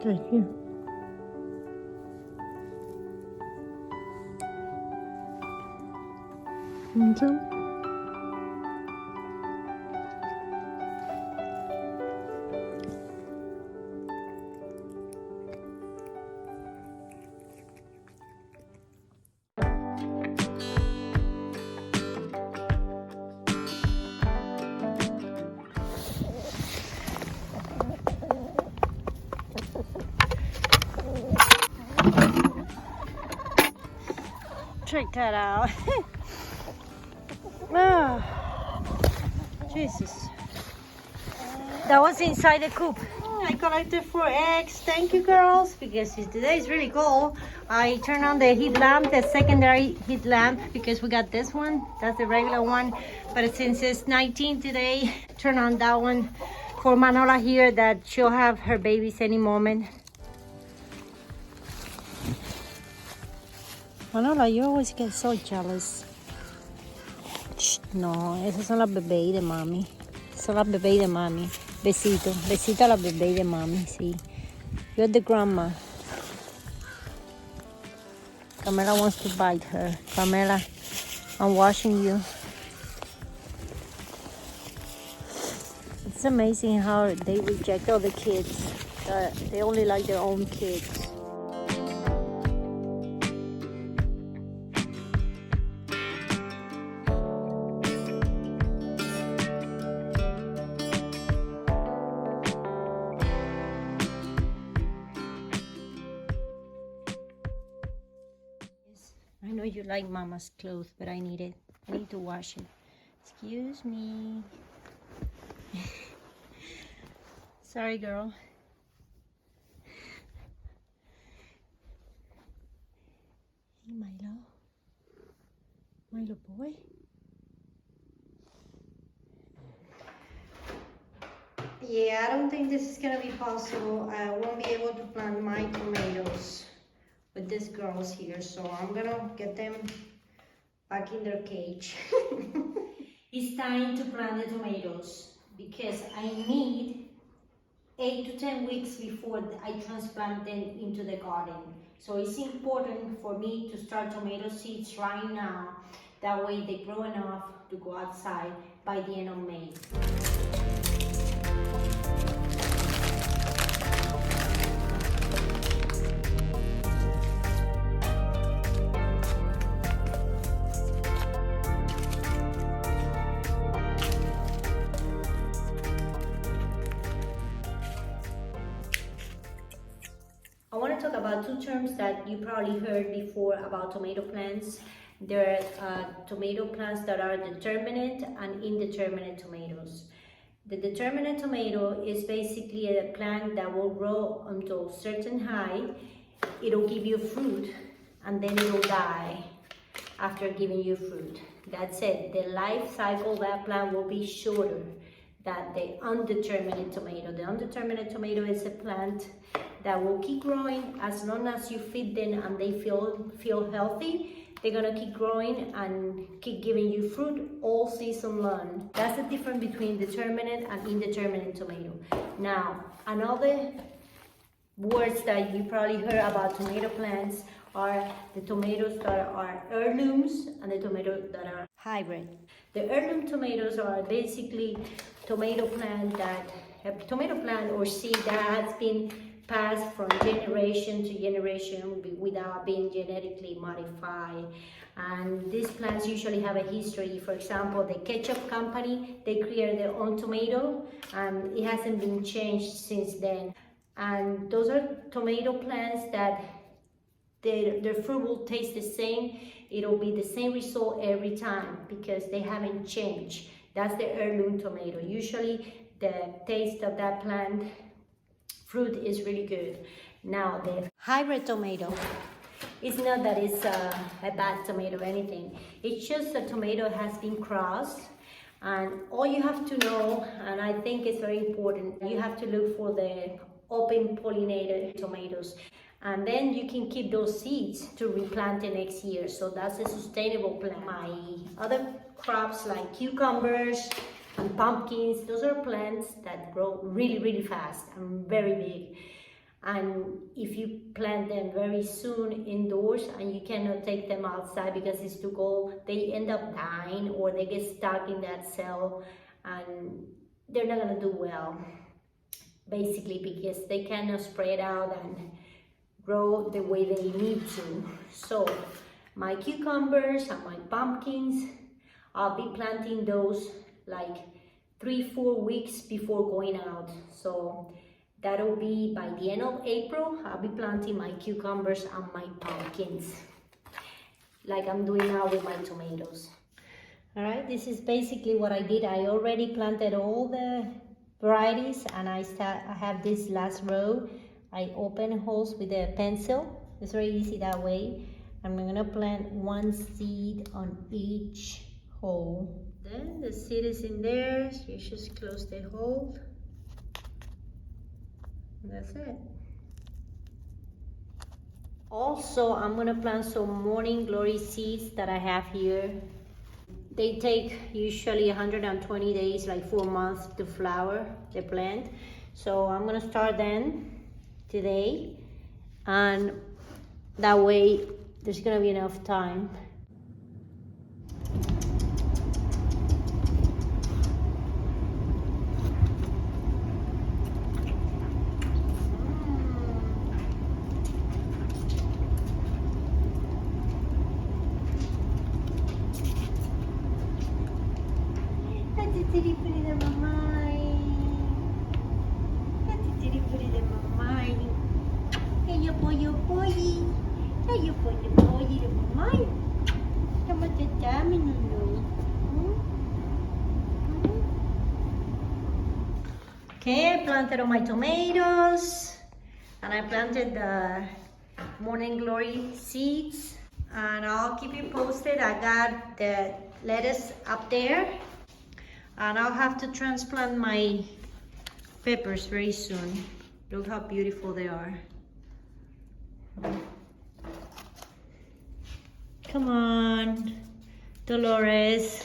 right here. Want some? Check that out. Oh, Jesus. That was inside the coop. I collected 4 eggs. Thank you, girls, because today is really cold. I turned on the heat lamp, the secondary heat lamp, because we got this one. That's the regular one. But since it's 19 today, turn on that one for Manola here, that she'll have her babies any moment. Manola, you always get so jealous. Shh, no, esas son las bebés de mami. Son las bebés de mami. Besito, besito a la bebé de mami, sí. You're the grandma. Camela wants to bite her. Camela, I'm watching you. It's amazing how they reject other kids. They only like their own kids. I know you like Mama's clothes, but I need it. I need to wash it. Excuse me. Sorry, girl. Hey, Milo. Milo boy. Yeah, I don't think this is gonna be possible. I won't be able to plant my tomatoes with these girls here, so I'm gonna get them back in their cage. It's time to plant the tomatoes because I need 8 to 10 weeks before I transplant them into the garden. So it's important for me to start tomato seeds right now. That way they grow enough to go outside by the end of May. I want to talk about 2 terms that you probably heard before about tomato plants. There are tomato plants that are determinate and indeterminate tomatoes. The determinate tomato is basically a plant that will grow until a certain height. It'll give you fruit and then it'll die after giving you fruit. That's it. The life cycle of that plant will be shorter than the undeterminate tomato. The undeterminate tomato is a plant that will keep growing as long as you feed them and they feel healthy. They're gonna keep growing and keep giving you fruit all season long. That's the difference between determinate and indeterminate tomato. Now, another words that you probably heard about tomato plants are the tomatoes that are heirlooms and the tomatoes that are hybrid. The heirloom tomatoes are basically tomato plant or seed that has been passed from generation to generation without being genetically modified. And these plants usually have a history. For example, the ketchup company, they created their own tomato and it hasn't been changed since then. And those are tomato plants that their fruit will taste the same. It'll be the same result every time because they haven't changed. That's the heirloom tomato. Usually the taste of that plant fruit is really good. Now the hybrid tomato, it's not that it's a bad tomato or anything. It's just a tomato has been crossed, and all you have to know, and I think it's very important, you have to look for the open pollinated tomatoes, and then you can keep those seeds to replant the next year. So that's a sustainable plant. My other crops like cucumbers and pumpkins, those are plants that grow really fast and very big. And if you plant them very soon indoors and you cannot take them outside because it's too cold, they end up dying or they get stuck in that cell and they're not gonna do well, basically because they cannot spread out and grow the way they need to. So my cucumbers and my pumpkins, I'll be planting those like 3-4 weeks before going out. So that'll be by the end of April. I'll be planting my cucumbers and my pumpkins like I'm doing now with my tomatoes. All right, this is basically what I did. I already planted all the varieties and I have this last row. I open holes with a pencil. It's very easy that way. I'm gonna plant one seed on each hole. Then the seed is in there, so you just close the hole. And that's it. Also, I'm gonna plant some morning glory seeds that I have here. They take usually 120 days, like 4 months to flower the plant. So I'm gonna start them today, and that way there's gonna be enough time. Okay, I planted all my tomatoes and I planted the morning glory seeds, and I'll keep you posted. I got the lettuce up there and I'll have to transplant my peppers very soon. Look how beautiful they are. Come on, Dolores.